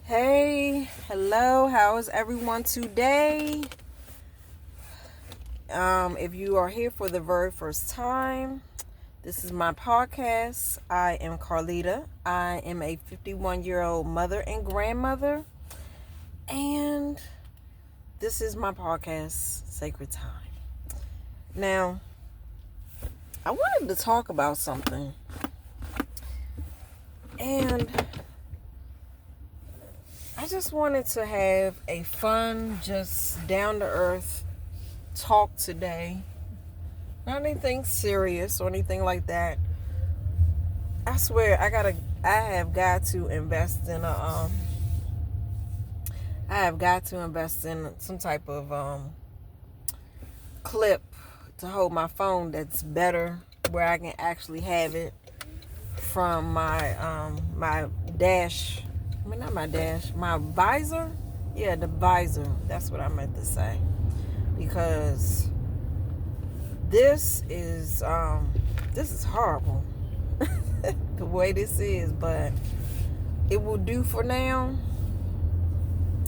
Hey, hello, how is everyone today? If you are here for the very first time, this is my podcast. I am Carlita. I am a 51-year-old mother and grandmother, and this is my podcast, Sacred Time. Now, I wanted to talk about something, and I just wanted to have a fun, just down-to-earth talk today. Not anything serious or anything like that. I swear I have got to invest in some type of clip to hold my phone that's better, where I can actually have it from my dash. I mean, not my dash, my visor. Yeah, the visor. That's what I meant to say. Because this is horrible. The way this is, but it will do for now.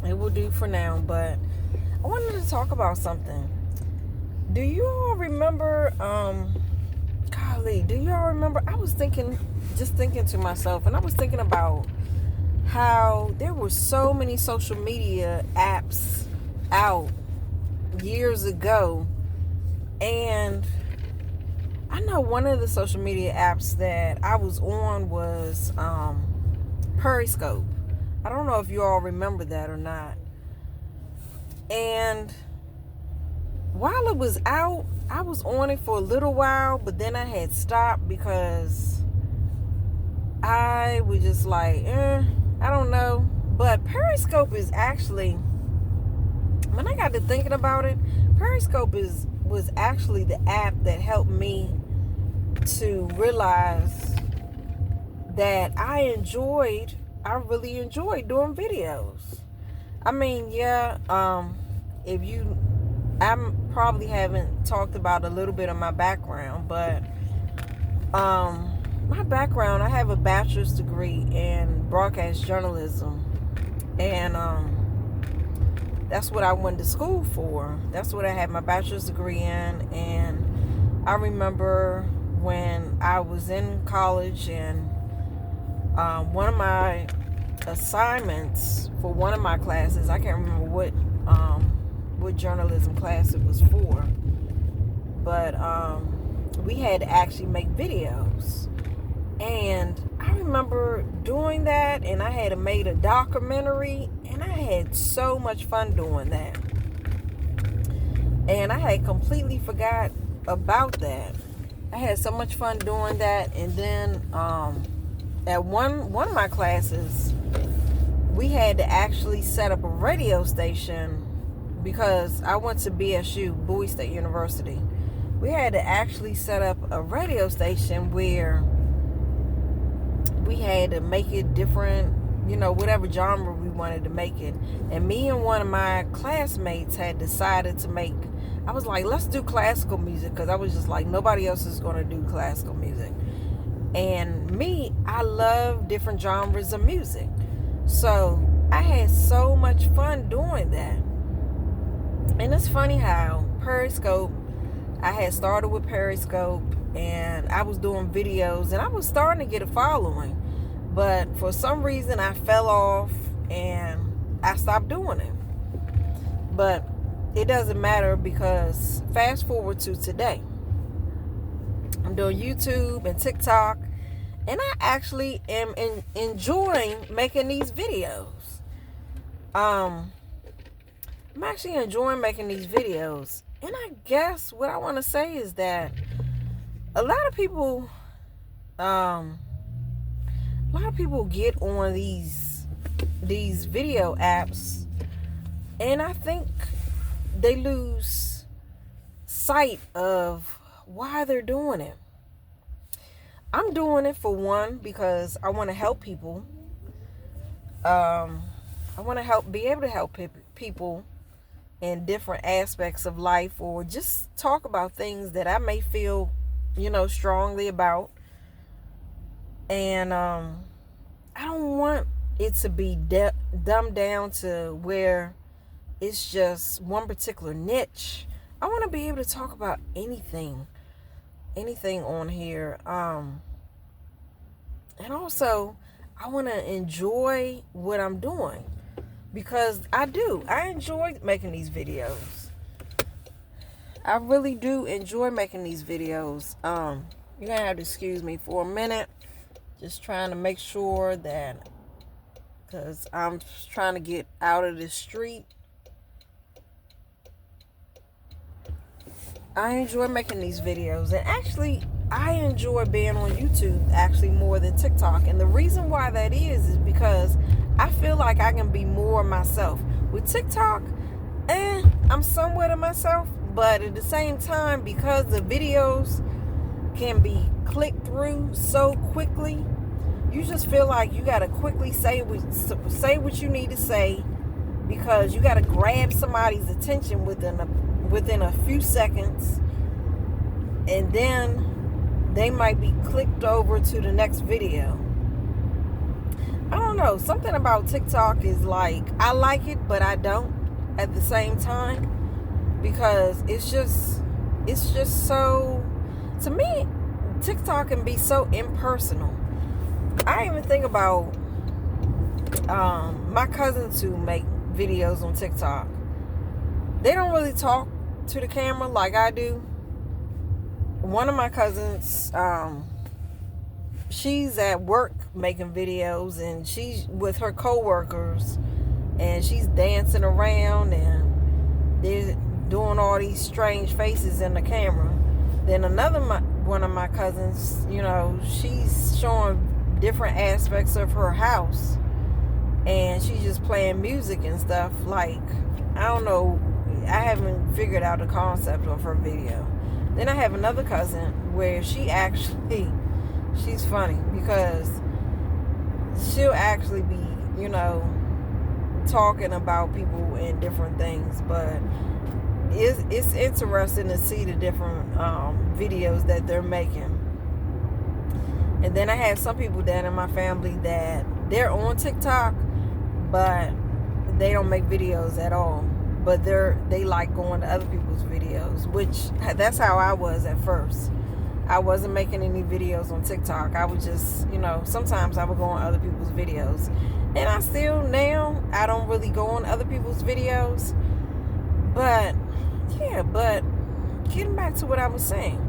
But I wanted to talk about something. Do you all remember, do you all remember, I was thinking to myself, and I was thinking about how there were so many social media apps out years ago, and I know one of the social media apps that I was on was Periscope. I don't know if you all remember that or not. And while it was out, I was on it for a little while, but then I had stopped because I was just like, I don't know. But Periscope is actually, when I got to thinking about it, Periscope was actually the app that helped me to realize that I really enjoyed doing videos. I mean, yeah, I probably haven't talked about a little bit of my background, but my background, I have a bachelor's degree in broadcast journalism, and that's what I went to school for. That's what I had my bachelor's degree in. And I remember when I was in college, and one of my assignments for one of my classes, I can't remember what journalism class it was for, but we had to actually make videos. And I remember doing that, and I had made a documentary, and I had so much fun doing that. And I had completely forgot about that. I had so much fun doing that. And then at one of my classes, we had to actually set up a radio station, because I went to BSU, Bowie State University. We had to actually set up a radio station where we had to make it different, whatever genre we wanted to make it. And me and one of my classmates had decided to make, I was like, let's do classical music, because I was just like, nobody else is going to do classical music. And me, I love different genres of music. So I had so much fun doing that. And it's funny how Periscope, I had started with Periscope, and I was doing videos, and I was starting to get a following. But for some reason, I fell off, and I stopped doing it. But it doesn't matter, because fast forward to today, I'm doing YouTube and TikTok, and I actually am enjoying making these videos. I'm actually enjoying making these videos. And I guess what I want to say is that a lot of people get on these video apps, and I think they lose sight of why they're doing it. I'm doing it, for one, because I want to help people. I want to be able to help people in different aspects of life, or just talk about things that I may feel, strongly about. And I don't want it to be dumbed down to where it's just one particular niche. I want to be able to talk about anything on here. And also, I want to enjoy what I'm doing, because I enjoy making these videos. I really do enjoy making these videos. You're gonna have to excuse me for a minute, just trying to make sure that, because I'm trying to get out of the street. I enjoy making these videos, and actually I enjoy being on YouTube actually more than TikTok. And the reason why that is because I feel like I can be more myself. With TikTok, I'm somewhat of myself, but at the same time, because the videos can be clicked through so quickly, you just feel like you gotta quickly say what you need to say, because you gotta grab somebody's attention within a few seconds, and then they might be clicked over to the next video. I don't know, something about TikTok is like, I like it, but I don't at the same time, because it's just so, to me, TikTok can be so impersonal. I even think about my cousins who make videos on TikTok. They don't really talk to the camera like I do. One of my cousins, she's at work making videos, and she's with her coworkers, and she's dancing around, and they're doing all these strange faces in the camera. Then one of my cousins, she's showing different aspects of her house, and she's just playing music and stuff. Like, I don't know, I haven't figured out the concept of her video. Then I have another cousin where she's funny, because she'll actually be, talking about people and different things, but it's interesting to see the different videos that they're making. And then I have some people that in my family that they're on TikTok, but they don't make videos at all. But they like going to other people's videos, which that's how I was at first. I wasn't making any videos on TikTok. I would just, sometimes I would go on other people's videos. And I don't really go on other people's videos. But getting back to what I was saying,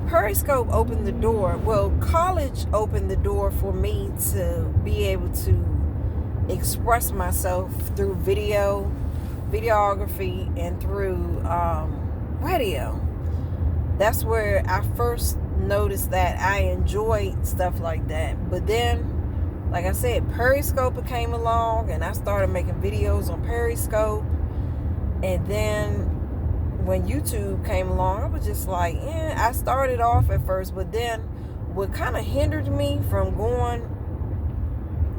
Periscope opened the door. Well, college opened the door for me to be able to express myself through videography, and through radio. That's where I first noticed that I enjoyed stuff like that. But then, like I said, Periscope came along, and I started making videos on Periscope. And then when YouTube came along, I was just like, I started off at first, but then what kind of hindered me from going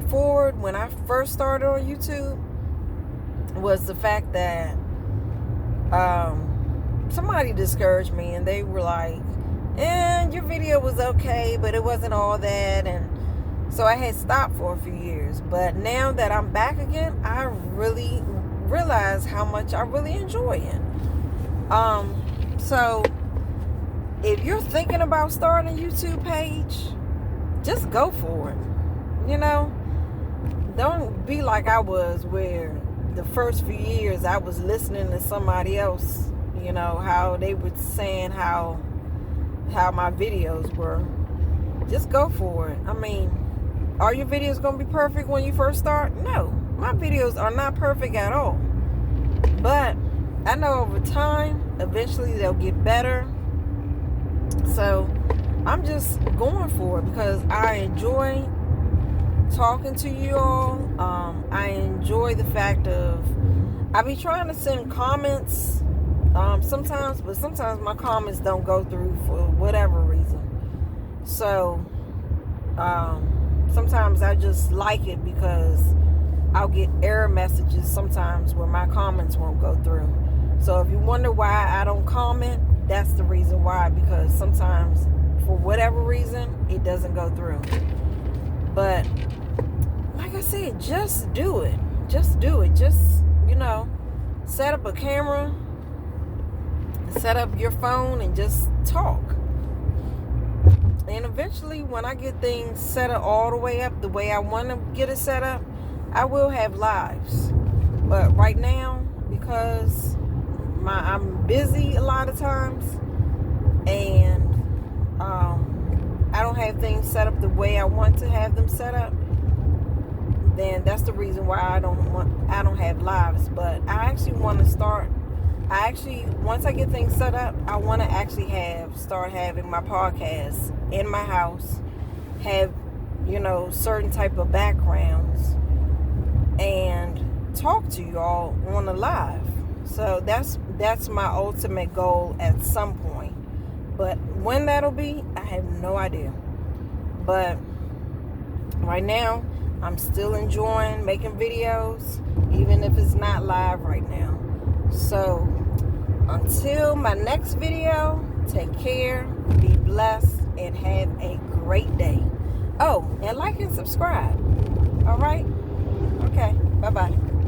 forward when I first started on YouTube was the fact that somebody discouraged me, and they were like, your video was okay, but it wasn't all that. And so I had stopped for a few years. But now that I'm back again, I really realize how much I really enjoy it. So if you're thinking about starting a YouTube page, just go for it. Don't be like I was, where the first few years I was listening to somebody else, how they were saying how my videos were. Just go for it. I mean, are your videos going to be perfect when you first start? No, my videos are not perfect at all. But I know over time, eventually they'll get better. So I'm just going for it, because I enjoy talking to you all. I enjoy the fact of, I be trying to send comments sometimes, but sometimes my comments don't go through for whatever reason. So sometimes I just like it, because I'll get error messages sometimes where my comments won't go through. So if you wonder why I don't comment, that's the reason why, because sometimes for whatever reason it doesn't go through. But like I said, just do it. Just do it. Just, set up a camera, set up your phone, and just talk. And eventually, when I get things set up all the way up the way I want to get it set up, I will have lives. But right now, because I'm busy a lot of times, and I don't have things set up the way I want to have them set up, then that's the reason why I don't have lives. But I actually want to start. Once I get things set up, I want to actually start having my podcast in my house, have, certain type of backgrounds, and talk to you all on a live. So that's my ultimate goal at some point. But when that'll be, I have no idea. But right now, I'm still enjoying making videos, even if it's not live right now. So until my next video, take care, be blessed, and have a great day. Oh, and like and subscribe. All right? Okay, bye-bye.